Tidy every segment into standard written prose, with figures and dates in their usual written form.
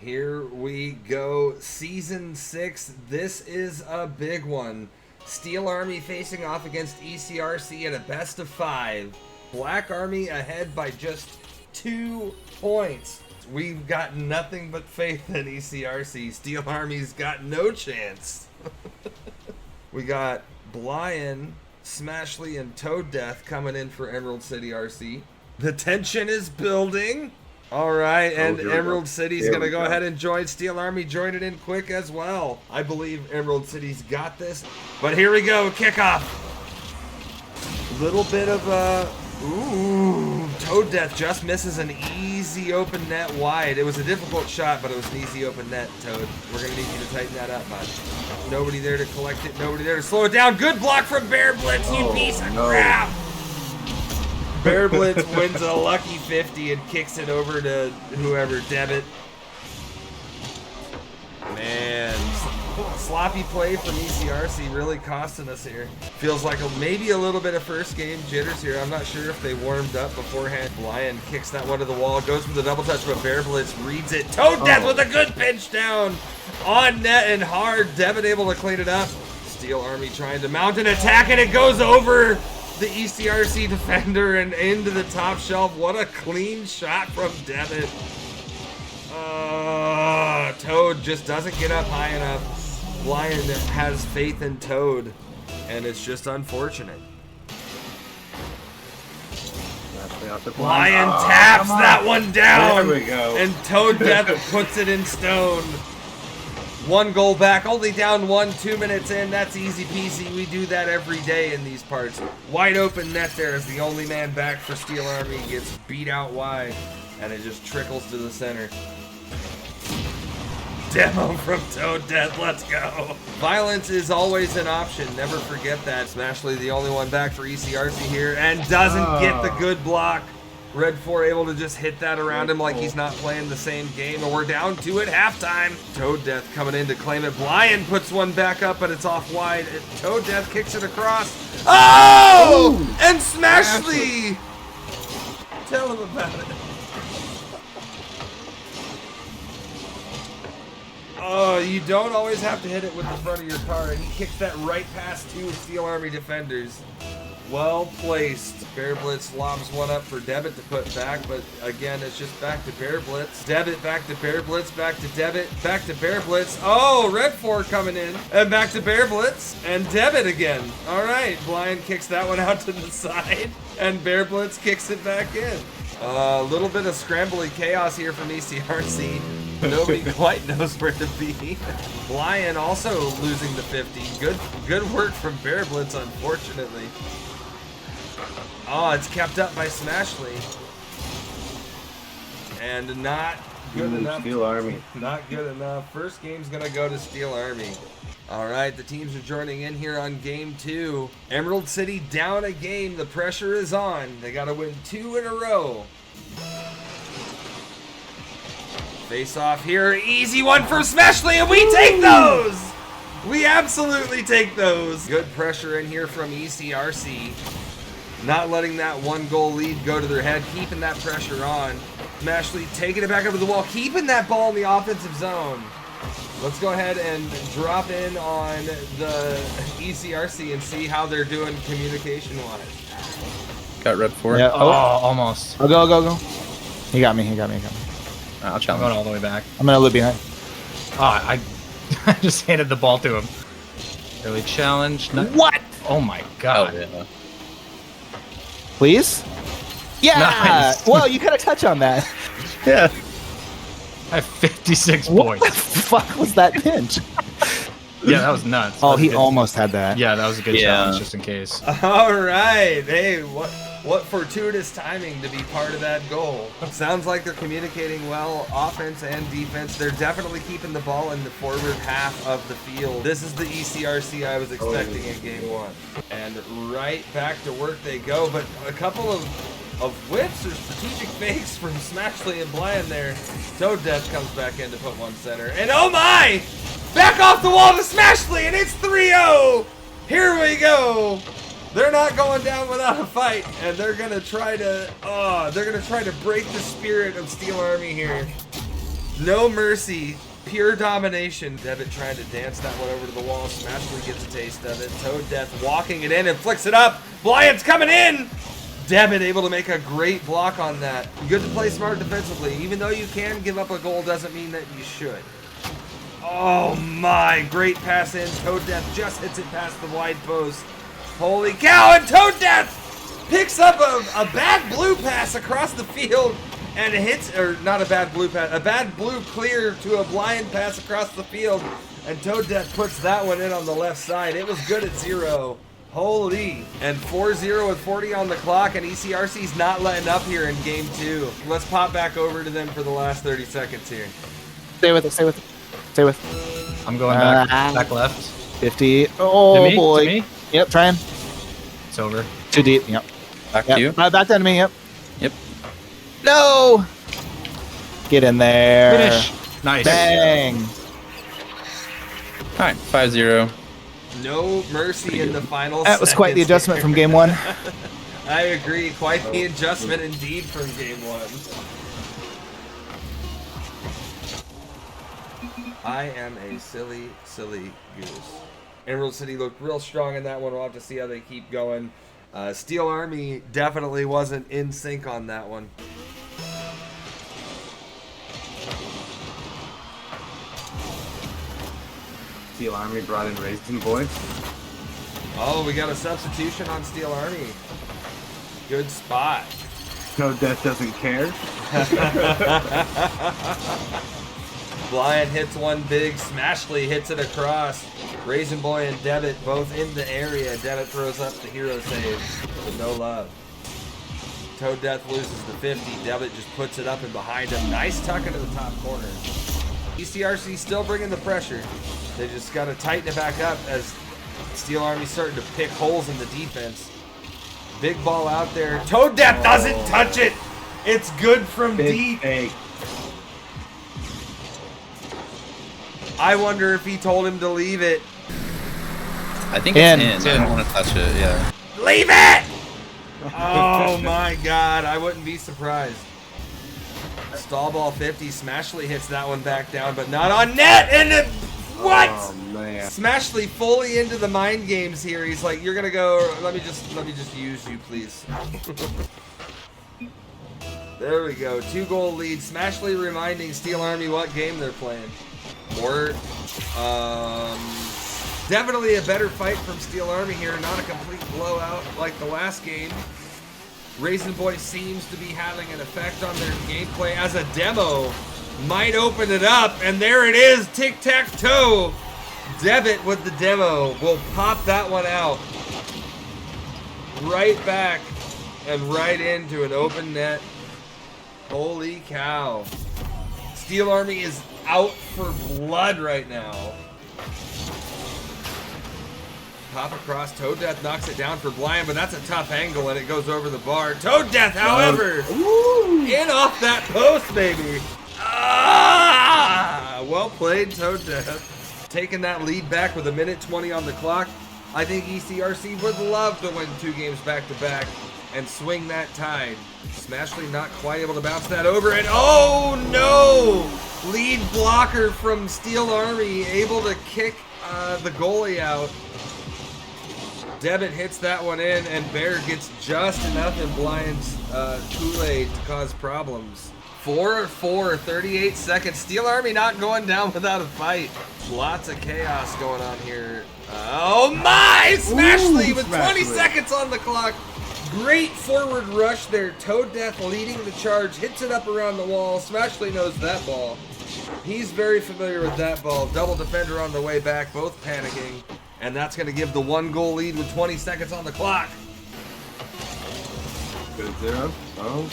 Here we go. Season 6. This is a big one. Steel Army facing off against ECRC at a best of 5. Black Army ahead by just 2 points. We've got nothing but faith in ECRC. Steel Army's got no chance. We got Blyan, Smashley, and Toad Death coming in for Emerald City RC. The tension is building. All right, and Emerald City's going to go ahead and join Steel Army, join it in quick as well. I believe Emerald City's got this. But here we go, kickoff. Little bit of a... Ooh, Toad Death just misses an easy open net wide. It was a difficult shot, but it was an easy open net, Toad. We're going to need you to tighten that up, bud. Nobody there to collect it, nobody there to slow it down. Good block from Bear Blitz, you piece of crap. Bear Blitz wins a lucky 50 and kicks it over to whoever, Debit. Man, sloppy play from ECRC really costing us here. Feels like maybe a little bit of first game jitters here. I'm not sure if they warmed up beforehand. Blyan kicks that one to the wall, goes for the double touch, but Bear Blitz reads it. Toad Death with a good pinch down on net and hard. Debit able to clean it up. Steel Army trying to mount an attack, and it goes over the ECRC defender and into the top shelf. What a clean shot from Debit. Toad just doesn't get up high enough. Blyan has faith in Toad, and it's just unfortunate. Blyan taps that one down, There we go. and Toad Death puts it in stone. 1 goal back, only down 1, 2 minutes in. That's easy peasy. We do that every day in these parts. Wide open net there as the only man back for Steel Army gets beat out wide, and it just trickles to the center. Demo from Toad Death, let's go. Violence is always an option, never forget that. Smashley the only one back for ECRC here, and doesn't get the good block. Red 4 able to just hit that around him like he's not playing the same game, and we're down 2 at halftime. Toad Death coming in to claim it. Blyan puts one back up, but it's off wide. Toad Death kicks it across. Oh! Ooh, and Smashley! Tell him about it. Oh, you don't always have to hit it with the front of your car, and he kicks that right past 2 Steel Army defenders. Well placed. Bear Blitz lobs one up for Debit to put back, but again, it's just back to Bear Blitz. Debit back to Bear Blitz, back to Debit, back to Bear Blitz. Oh, Red 4 coming in, and back to Bear Blitz, and Debit again. All right, Blyan kicks that one out to the side, and Bear Blitz kicks it back in. A little bit of scrambly chaos here from ECRC. Nobody quite knows where to be. Blyan also losing the 50. Good work from Bear Blitz, unfortunately. Oh, it's kept up by Smashley. And not good enough. Steel Army. Not good enough. First game's gonna go to Steel Army. All right, the teams are joining in here on game 2. Emerald City down a game. The pressure is on. They gotta win 2 in a row. Face off here. Easy one for Smashley, and we take those! We absolutely take those. Good pressure in here from ECRC. Not letting that 1 goal lead go to their head, keeping that pressure on. Smashley taking it back over the wall, keeping that ball in the offensive zone. Let's go ahead and drop in on the ECRC and see how they're doing communication-wise. Got Red 4. Yeah. Oh, almost. Oh, go. He got me. I'll I'm challenge. going all the way back. I'm gonna live behind. Oh, I just handed the ball to him. Early challenge. What? Oh my Oh, god. yeah. Please? Yeah! Nice. Well, you gotta touch on that. Yeah. I have 56 What the points. fuck was that pinch? Yeah, that was nuts. Oh, That was he good. almost had that. Yeah, that was a good Yeah. challenge just in case. All right. Hey, what fortuitous timing to be part of that goal. Sounds like they're communicating well, offense and defense. They're definitely keeping the ball in the forward half of the field. This is the ECRC I was expecting in game 1. And right back to work they go, but a couple of whips or strategic fakes from Smashley and Blyan there. Toad Death comes back in to put one center. And oh my! Back off the wall to Smashley, and it's 3-0! Here we go! They're not going down without a fight, and they're gonna try to break the spirit of Steel Army here. No mercy. Pure domination. Devitt trying to dance that one over to the wall. Smashly gets a taste of it. Toad Death walking it in and flicks it up. Blyant's coming in. Devitt able to make a great block on that. Good to play smart defensively. Even though you can give up a goal doesn't mean that you should. Oh my, great pass in. Toad Death just hits it past the wide post. Holy cow, and Toad Death picks up a bad blue pass across the field and hits, or not a bad blue pass, a bad blue clear to a blind pass across the field, and Toad Death puts that one in on the left side. It was good at 0. Holy. And 4-0 with 40 on the clock, and ECRC's not letting up here in game 2. Let's pop back over to them for the last 30 seconds here. Stay with it. Stay with it. Stay with it. I'm going back left. 50. Oh, To me? boy. To me? Yep, trying. It's over. Too deep. Yep. Back to you. Back down to me. Yep. Yep. No! Get in there. Finish. Nice. Bang. All right, 5-0. No mercy in the final That was quite the seconds adjustment here. from game 1. I agree. Quite the adjustment indeed from game 1. I am a silly, silly goose. Emerald City looked real strong in that one. We'll have to see how they keep going. Steel Army definitely wasn't in sync on that one. Steel Army brought in Raisin Boy. Oh, we got a substitution on Steel Army. Good spot. Toad Death doesn't care. Blyant hits one big. Smashly hits it across. Raisin Boy and Devitt both in the area. Devitt throws up the hero save with no love. Toad Death loses the 50. Devitt just puts it up and behind him. Nice tuck into the top corner. ECRC still bringing the pressure. They just got to tighten it back up as Steel Army's starting to pick holes in the defense. Big ball out there. Toad Death doesn't touch it. It's good from deep. Big I wonder if he told him to leave it. I think it's in. It's I in. don't want to touch it. Yeah. Leave it! Oh my god, I wouldn't be surprised. Stall ball 50. Smashly hits that one back down, but not on net. And it, what? Oh man. Smashly fully into the mind games here. He's like, "You're gonna go. Let me just use you, please." There we go. 2-goal lead. Smashly reminding Steel Army what game they're playing. Or, definitely a better fight from Steel Army here. Not a complete blowout like the last game. Raisin Boy seems to be having an effect on their gameplay as a demo. Might open it up, and there it is. Tic-tac-toe. Devitt with the demo will pop that one out. Right back and right into an open net. Holy cow. Steel Army is out for blood right now. Pop across. Toad Death knocks it down for Blyant, but that's a tough angle and it goes over the bar. Toad Death, however, in off that post, baby. Ah! Well played, Toad Death. Taking that lead back with 1:20 on the clock. I think ECRC would love to win 2 games back to back and swing that tide. Smashly not quite able to bounce that over, and oh no! Lead blocker from Steel Army able to kick the goalie out. Devitt hits that one in, and Bear gets just enough in Blyant's Kool-Aid to cause problems. 4-4, 38 seconds. Steel Army not going down without a fight. Lots of chaos going on here. Oh my! Smashly with 20 seconds on the clock. Great forward rush there. Toad Death leading the charge. Hits it up around the wall. Smashly knows that ball. He's very familiar with that ball. Double defender on the way back. Both panicking. And that's going to give the 1-goal lead with 20 seconds on the clock. Good 0. Oh.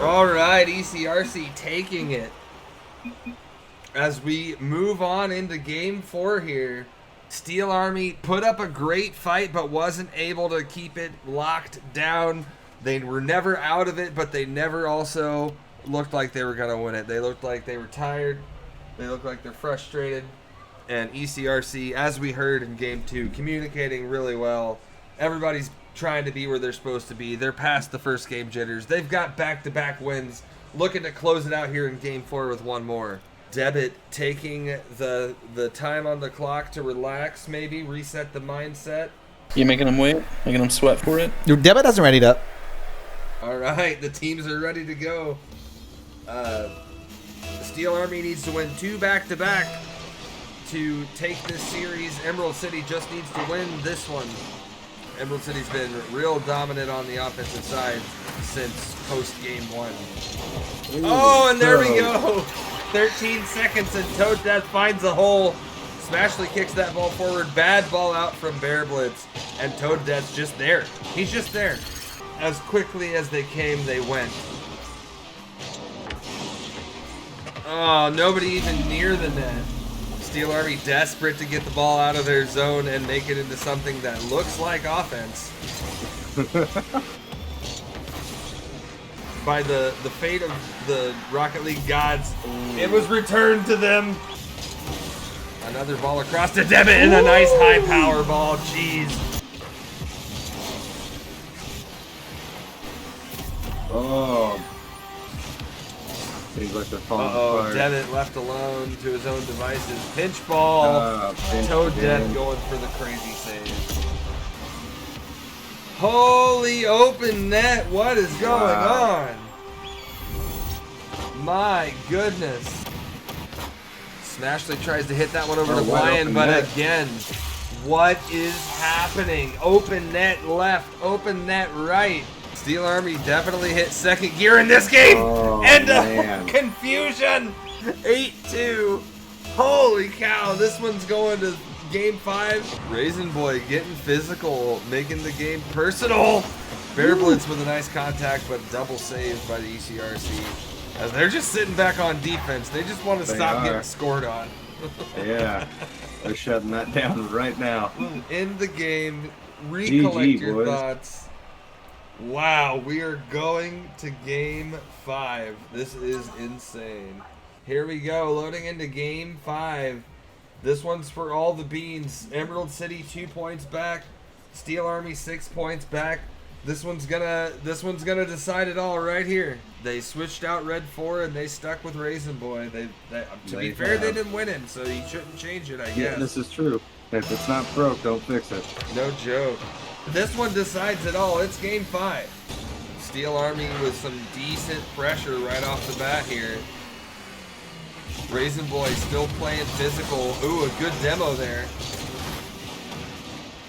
All right, ECRC taking it. As we move on into game 4 here, Steel Army put up a great fight but wasn't able to keep it locked down. They were never out of it, but they never also looked like they were going to win it. They looked like they were tired. They looked like they're frustrated. And ECRC, as we heard in game 2, communicating really well. Everybody's trying to be where they're supposed to be. They're past the first game jitters. They've got back-to-back wins looking to close it out here in game 4 with one more. Debit taking the time on the clock to relax, maybe reset the mindset. You making them wait? Making them sweat for it? Your debit hasn't readied up. All right, the teams are ready to go. The Steel Army needs to win 2 back-to-back to take this series. Emerald City just needs to win this one. Emerald City's been real dominant on the offensive side since post-game 1. Oh, and there we go. 13 seconds and Toad Death finds a hole. Smashly kicks that ball forward. Bad ball out from Bear Blitz. And Toad Death's just there. He's just there. As quickly as they came, they went. Oh, nobody even near the net. Steel Army desperate to get the ball out of their zone and make it into something that looks like offense. By the fate of the Rocket League gods, it was returned to them. Another ball across to Debit and a nice high power ball. Jeez. Oh. Seems like they're falling apart. Debit left alone to his own devices. Pinch ball. Pinch Toad again. Death going for the crazy save. Holy open net. What is going on? My goodness. Smashly tries to hit that one over to Brian, but net. again, what is happening? Open net left, open net right. Steel Army definitely hit second gear in this game. Oh, End man. of confusion. 8-2. Holy cow, this one's going to game 5. Raisin Boy getting physical, making the game personal. Bear Blitz with a nice contact, but double saved by the ECRC. As they're just sitting back on defense. They just want to stop getting scored on. Yeah. They're shutting that down right now. In the game, recollect GG, your boys. thoughts. Wow, we are going to game 5. This is insane. Here we go, loading into game 5. This one's for all the beans. Emerald City 2 points back. Steel Army 6 points back. This one's gonna decide it all right here. They switched out Red 4 and they stuck with Raisin Boy. To be fair, they didn't win it, so you shouldn't change it, I Yeah, guess. this is true. If it's not broke, don't fix it. No joke. This one decides it all. It's game 5. Steel Army with some decent pressure right off the bat here. Raisin Boy still playing physical. Ooh, a good demo there.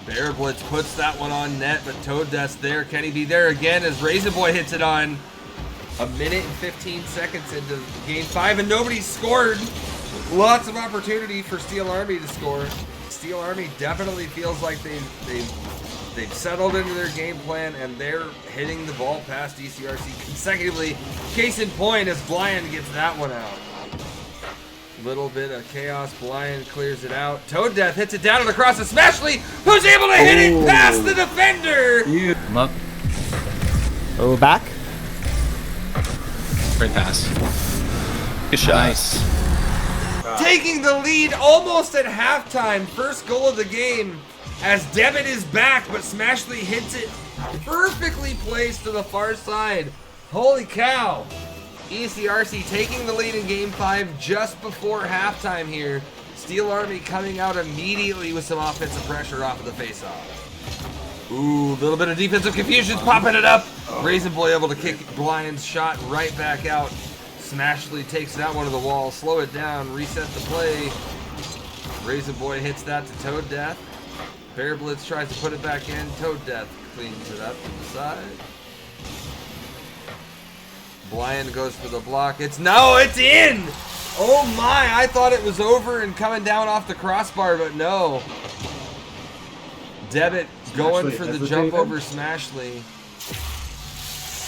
Bear Blitz puts that one on net, but Toad Death's there. Can he be there again as Raisin Boy hits it on? A minute and 15 seconds into game 5, and nobody's scored. Lots of opportunity for Steel Army to score. Steel Army definitely feels like they've settled into their game plan, and they're hitting the ball past ECRC consecutively. Case in point as Blind gets that one out. Little bit of chaos. Blind clears it out. Toad Death hits it down and across to Smashly, who's able to hit it past the defender. I'm up. Oh, back. Great pass. Good shot. Nice. Taking the lead almost at halftime. First goal of the game as Debit is back, but Smashly hits it perfectly placed to the far side. Holy cow. ECRC taking the lead in game 5 just before halftime here. Steel Army coming out immediately with some offensive pressure off of the faceoff. Ooh, a little bit of defensive confusion, popping it up. Raisin Boy able to kick Blind's shot right back out. Smashly takes that one to the wall, slow it down, reset the play. Raisin Boy hits that to Toad Death. Bear Blitz tries to put it back in. Toad Death cleans it up to the side. Blind goes for the block. It's in! Oh my, I thought it was over and coming down off the crossbar, but no. Debit going for the jump over Smashly.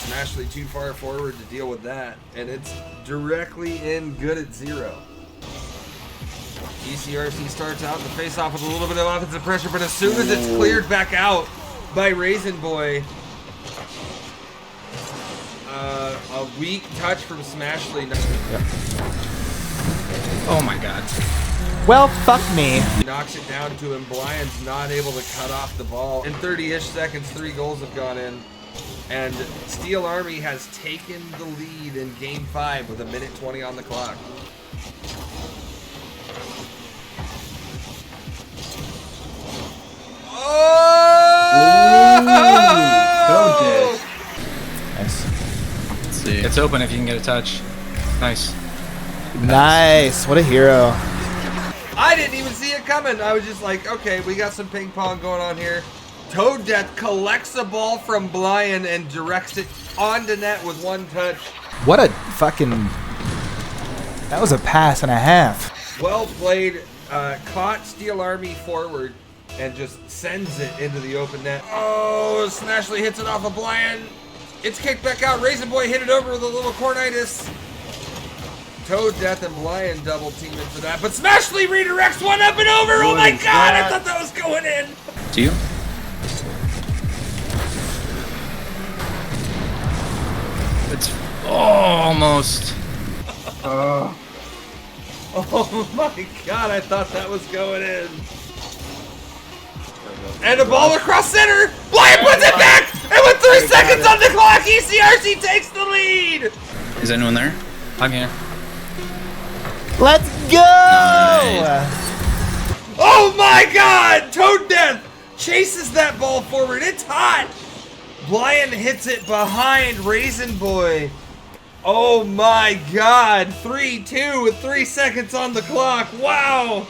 Smashly too far forward to deal with that, and it's directly in, good at 0. ECRC starts out in the face-off with a little bit of offensive pressure, but as soon as it's cleared back out by Raisin Boy, a weak touch from Smashly. Oh my god. Well, fuck me. Knocks it down to him. Blind's not able to cut off the ball. In 30-ish seconds, 3 goals have gone in. And Steel Army has taken the lead in Game 5 with 1:20 on the clock. Oh! Nice. Let's see. It's open if you can get a touch. Nice. Nice. What a hero. I didn't even see it coming. I was just like, okay, we got some ping pong going on here. Toad Death collects a ball from Blian and directs it onto net with one touch. What a fucking... That was a pass and a half. Well played. Caught Steel Army forward and just sends it into the open net. Oh, Smashley hits it off of Blian. It's kicked back out. Raisin Boy hit it over with a little cornitis. Toad Death and Blian double team it for that. But Smashley redirects one up and over. Oh my god, I thought that was going in. Do you? It's almost. Oh my god, I thought that was going in. And a ball across center. Blian puts it back. And with 3 seconds on the clock, ECRC takes the lead. Is anyone there? I'm here. Let's go! Nice. Oh my god! Toad Death chases that ball forward. It's hot. Blian hits it behind Raisin Boy. Oh my god. 3-2 with 3 seconds on the clock. Wow.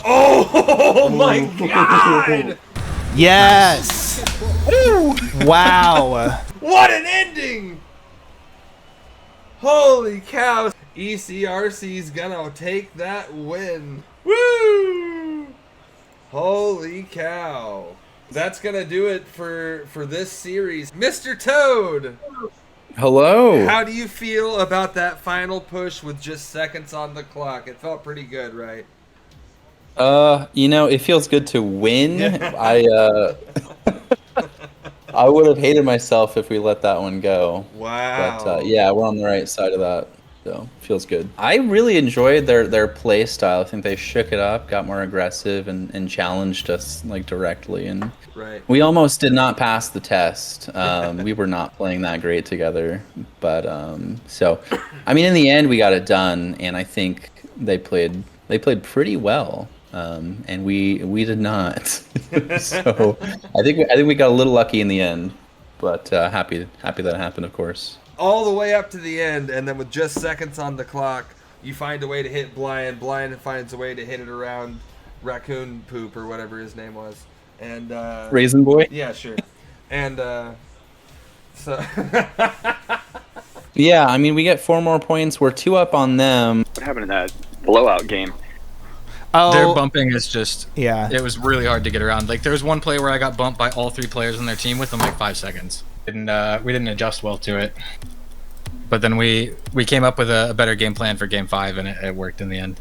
Oh my god. Yes! Wow. What an ending. Holy cow. ECRC's gonna take that win. Woo! Holy cow. That's gonna do it for this series. Mr. Toad, Hello. how do you feel about that final push with just seconds on the clock? It felt pretty good, right? You know, it feels good to win. I would have hated myself if we let that one go. Wow. But yeah, we're on the right side of that, so feels good. I really enjoyed their play style. I think they shook it up, got more aggressive, and challenged us like directly. And Right. we almost did not pass the test. We were not playing that great together, but so I mean, in the end, we got it done, and I think they played pretty well. And we did not. So I think we got a little lucky in the end, but happy that it happened, of course. All the way up to the end, and then with just seconds on the clock, you find a way to hit Blian. Blian finds a way to hit it around Raccoon Poop or whatever his name was. And Raisin Boy. yeah, sure. And so Yeah, I mean, we get 4 more points. We're 2 up on them. What happened in that blowout game? Oh, Their bumping is just. yeah. It was really hard to get around. Like there was one play where I got bumped by all 3 players on their team within like 5 seconds. We didn't adjust well to it. But then we came up with a better game plan for game 5, and it worked in the end.